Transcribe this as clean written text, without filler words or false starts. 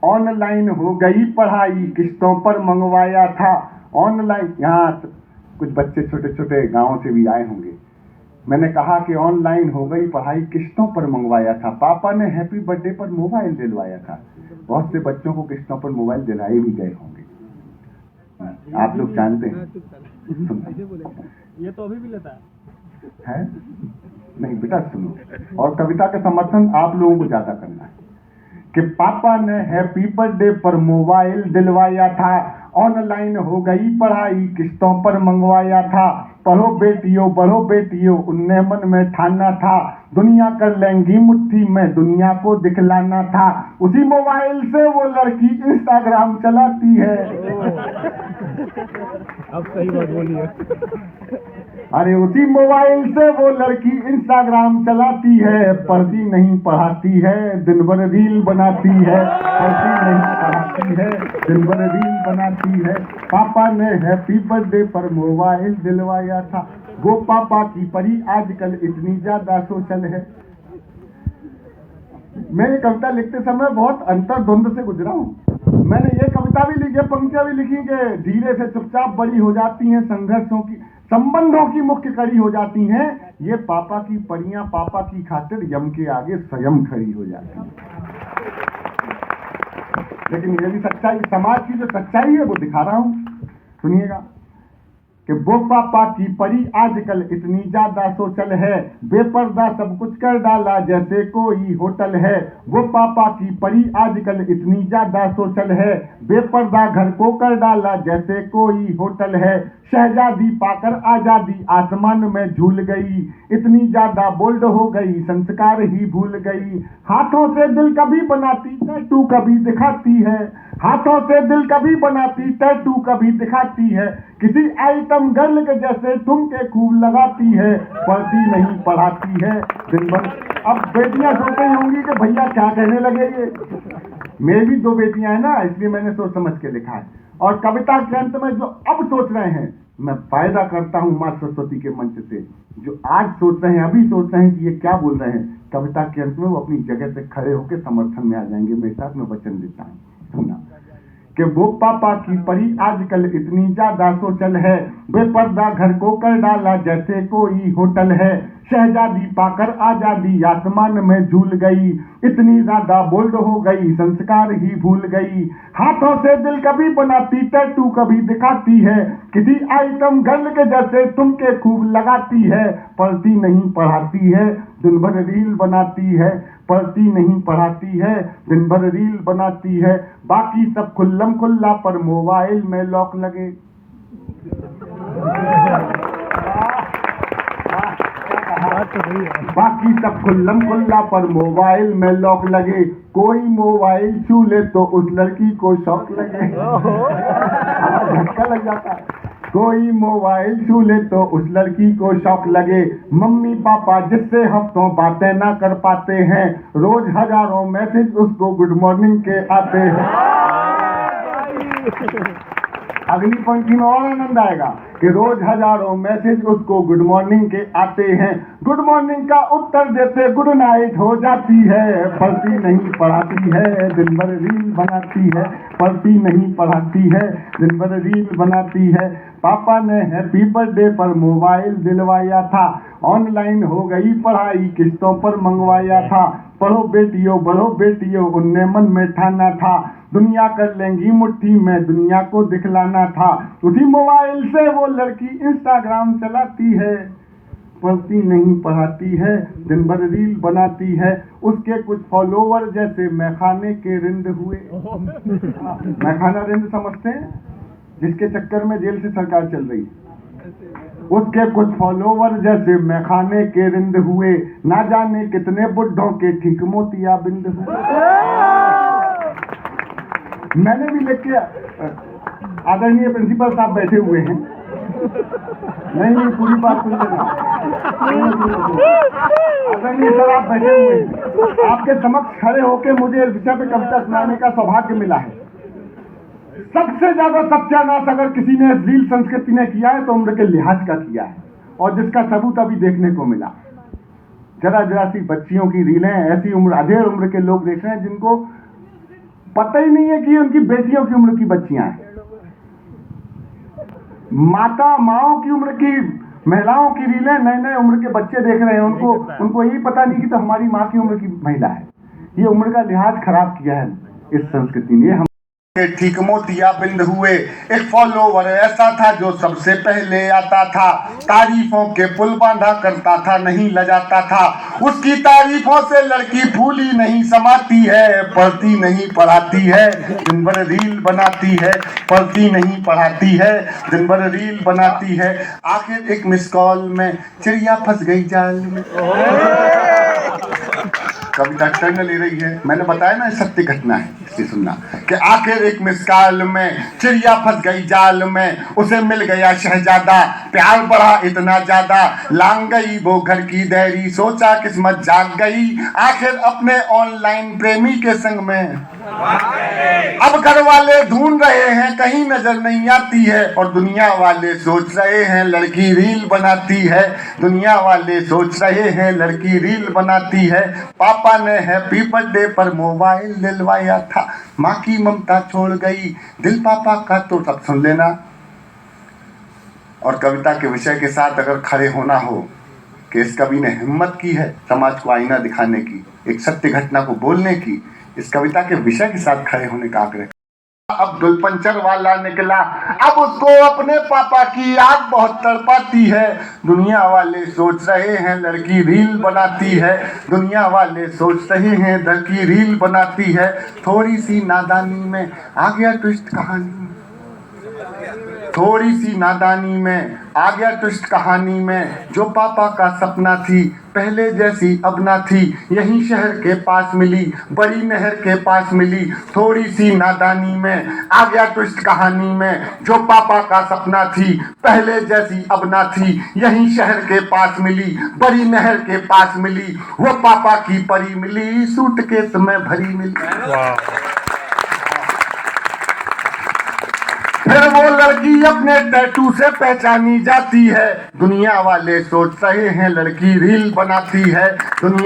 Online हो गई पढ़ाई, किस्तों पर मंगवाया था ऑनलाइन। यहाँ कुछ बच्चे छोटे छोटे गांवों से भी आए होंगे। मैंने कहा कि ऑनलाइन हो गई पढ़ाई, किस्तों पर मंगवाया था, पापा ने हैप्पी बर्थडे पर मोबाइल दिलवाया था। बहुत से बच्चों को किस्तों पर मोबाइल दिलाए भी गए होंगे, आप लोग जानते हैं। ये तो अभी भी लेता है नहीं बेटा, सुनो। और कविता का समर्थन आप लोगों को ज्यादा करना है कि पापा ने हैप्पी बर्थडे पर मोबाइल दिलवाया था, ऑनलाइन हो गई पढ़ाई, किस्तों पर मंगवाया था। पढ़ो बेटियों उनने मन में ठाना था, दुनिया कर लेंगी मुट्ठी में, दुनिया को दिखलाना था। उसी मोबाइल से वो लड़की इंस्टाग्राम चलाती है। अब सही बात बोली है। अरे उसी मोबाइल से वो लड़की इंस्टाग्राम चलाती है, पढ़ती नहीं पढ़ाती है, दिन भर रील बनाती है। पढ़ती नहीं पढ़ाती है, दिन भर रील बनाती है। पापा ने हैप्पी बर्थडे पर मोबाइल दिलवाया था। वो पापा की परी आजकल इतनी ज्यादा सोशल है। मैं ये कविता लिखते समय बहुत अंतर्द्वंद से गुजरा हूँ। मैंने ये कविता भी लिखी, पंक्तियां भी लिखी कि धीरे से चुपचाप बड़ी हो जाती हैं, संघर्षों की संबंधों की मुख्य कड़ी हो जाती हैं। ये पापा की परियां पापा की खातिर यम के आगे स्वयं खड़ी हो जाती हैं। लेकिन ये भी सच्चाई, समाज की जो सच्चाई है वो दिखा रहा हूं, सुनिएगा कि वो पापा की परी आजकल इतनी ज्यादा सोशल है, बेपर्दा सब कुछ कर डाला जैसे कोई होटल है। वो पापा की परी आजकल इतनी ज्यादा सोशल है, बेपर्दा घर को कर डाला जैसे कोई होटल है। शहजादी पाकर आजादी आसमान में झूल गई, इतनी ज्यादा बोल्ड हो गई संस्कार ही भूल गई। हाथों से दिल कभी बनाती टैटू कभी दिखाती है, हाथों से दिल कभी बनाती टैटू कभी दिखाती है। किसी आइटम गर्ल के जैसे ठुमके खूब लगाती है, पढ़ती नहीं पढ़ाती है दिन भर। अब बेटियां सोच रही होंगी कि भैया क्या कहने लगे ये। मेरी भी 2 बेटियां हैं ना, इसलिए मैंने सोच समझ के लिखा है। और कविता के अंत में जो अब सोच रहे हैं, मैं फायदा करता हूं मां सरस्वती के मंच से। जो आज सोच रहे हैं, अभी सोच रहे हैं कि ये क्या बोल रहे हैं, कविता के अंत में वो अपनी जगह से खड़े होकर समर्थन में आ जाएंगे। मेरे साथ में वचन देता हूं, सुना कि वो पापा की परी आजकल इतनी ज्यादा सोशल है, बेपर्दा घर को कर डाला जैसे कोई होटल है। शहजादी पाकर आजादी आसमान में झूल गई, इतनी ज्यादा बोल्ड हो गई संस्कार ही भूल गई। हाथों से दिल कभी बनाती टैटू कभी दिखाती है, किसी आइटम गर्ल के जैसे ठुमके खूब लगाती है। पढ़ती नहीं पढ़ाती है, दिन भर रील बनाती है, पढ़ती नहीं पढ़ाती है, दिन भर रील बनाती है। बाकी सब खुल्लम खुल्ला पर मोबाइल में लॉक लगे। बाकी सब खुल्लम खुल्ला पर मोबाइल में लॉक लगे। कोई मोबाइल छू ले तो उस लड़की को शौक लगे। झटका लग जाता है। कोई मोबाइल छू ले तो उस लड़की को शौक लगे। मम्मी पापा जिससे हफ्तों बातें ना कर पाते हैं, रोज हजारों मैसेज उसको गुड मॉर्निंग के आते हैं। अगली पंक्ति में और आनंद आएगा कि रोज हजारों मैसेज उसको गुड मॉर्निंग के आते हैं। गुड मॉर्निंग का उत्तर देते गुड नाइट हो जाती है। पढ़ती नहीं पढ़ाती है, दिन भर रील बनाती है। पढ़ती नहीं पढ़ाती है, दिन भर रील बनाती है। पापा ने हैप्पी बर्थडे पर मोबाइल दिलवाया था, ऑनलाइन हो गई पढ़ाई, किस्तों पर मंगवाया था। पढ़ो बेटियों उनने मन में ठाना था, दुनिया कर लेंगी मुट्ठी में, दुनिया को दिखलाना था। उसी मोबाइल से वो लड़की इंस्टाग्राम चलाती है, पढ़ती नहीं पढ़ाती है, दिन भर रील बनाती है। उसके कुछ फॉलोवर जैसे मैखाने के रिंद हुए। मैखाना रिंद समझते हैं, जिसके चक्कर में जेल से सरकार चल रही है। उसके कुछ फॉलोवर जैसे मैखाने के रिंद हुए, ना जाने कितने बुड्ढों के ठीक मोतिया बिंद हुए। मैंने भी लिख के, आदरणीय प्रिंसिपल साहब बैठे हुए हैं, नहीं पूरी बात सुन लेना। आदरणीय सर आप बैठे हुए हैं, आपके समक्ष खड़े होकर मुझे इस विषय पे कविता सुनाने का सौभाग्य मिला है। सबसे ज्यादा सत्यानाश अगर किसी ने रील संस्कृति ने किया है तो उम्र के लिहाज का किया है, और जिसका सबूत अभी देखने को मिला। जरा सी बच्चियों की रीलें ऐसी उम्र, अधेड़ उम्र के लोग देख रहे हैं जिनको पता ही नहीं है कि उनकी बेटियों की उम्र की बच्चियां हैं। माओ की उम्र की महिलाओं की रीलें नए नए उम्र के बच्चे देख रहे हैं, उनको यही पता नहीं कि तो हमारी माँ की उम्र की महिला है। ये उम्र का लिहाज खराब किया है इस संस्कृति ने। हम ठीक मोतिया बिंद हुए एक फॉलोवर ऐसा था जो सबसे पहले आता था, तारीफों के पुल बांधा करता था, नहीं लजाता था। उसकी तारीफों से लड़की फूली नहीं समाती है, पढ़ती नहीं पढ़ाती है, दिन भर रील बनाती है, पढ़ती नहीं पढ़ाती है, दिन भर रील बनाती है। आखिर एक मिस कॉल में चिड़िया फंस गई जाल में। कविता टर्न ले रही है, मैंने बताया ना सत्य घटना है, इसलिए सुनना कि आखिर एक मिस कॉल में चिड़िया फंस गई जाल में, उसे मिल गया शहजादा, प्यार बढ़ा इतना ज्यादा, लांग गई वो घर की देरी, सोचा किस्मत जाग गई, आखिर अपने ऑनलाइन प्रेमी के संग में। अब घर वाले ढूंढ रहे हैं कहीं नजर नहीं आती है, और दुनिया वाले सोच रहे हैं लड़की रील बनाती है, दुनिया वाले सोच रहे हैं लड़की रील बनाती है। पापा ने हैप्पी बर्थडे पर मोबाइल दिलवाया था, माँ की ममता छोड़ गई दिल पापा का, तो सब सुन लेना। और कविता के विषय के साथ अगर खड़े होना हो कि इस कवि ने हिम्मत की है समाज को आईना दिखाने की, एक सत्य घटना को बोलने की, इस कविता के विषय के साथ खड़े होने का आग्रह। अब्दुल पंचर वाला निकला, अब उसको अपने पापा की याद बहुत तड़पाती है, दुनिया वाले सोच रहे हैं लड़की रील बनाती है, दुनिया वाले सोच रहे हैं लड़की रील बनाती है। थोड़ी सी नादानी में आ गया ट्विस्ट कहानी, थोड़ी सी नादानी में आ गया ट्विस्ट कहानी में, जो पापा का सपना थी पहले जैसी अब ना थी, यहीं शहर के पास मिली, बड़ी नहर के पास मिली। थोड़ी सी नादानी में आ गया ट्विस्ट कहानी में, जो पापा का सपना थी पहले जैसी अब ना थी, यहीं शहर के पास मिली, बड़ी नहर के पास मिली, वो पापा की परी मिली, सूटकेस में भरी मिली। फिर वो लड़की अपने टैटू से पहचानी जाती है, दुनिया वाले सोच रहे हैं लड़की रील बनाती है, दुनिया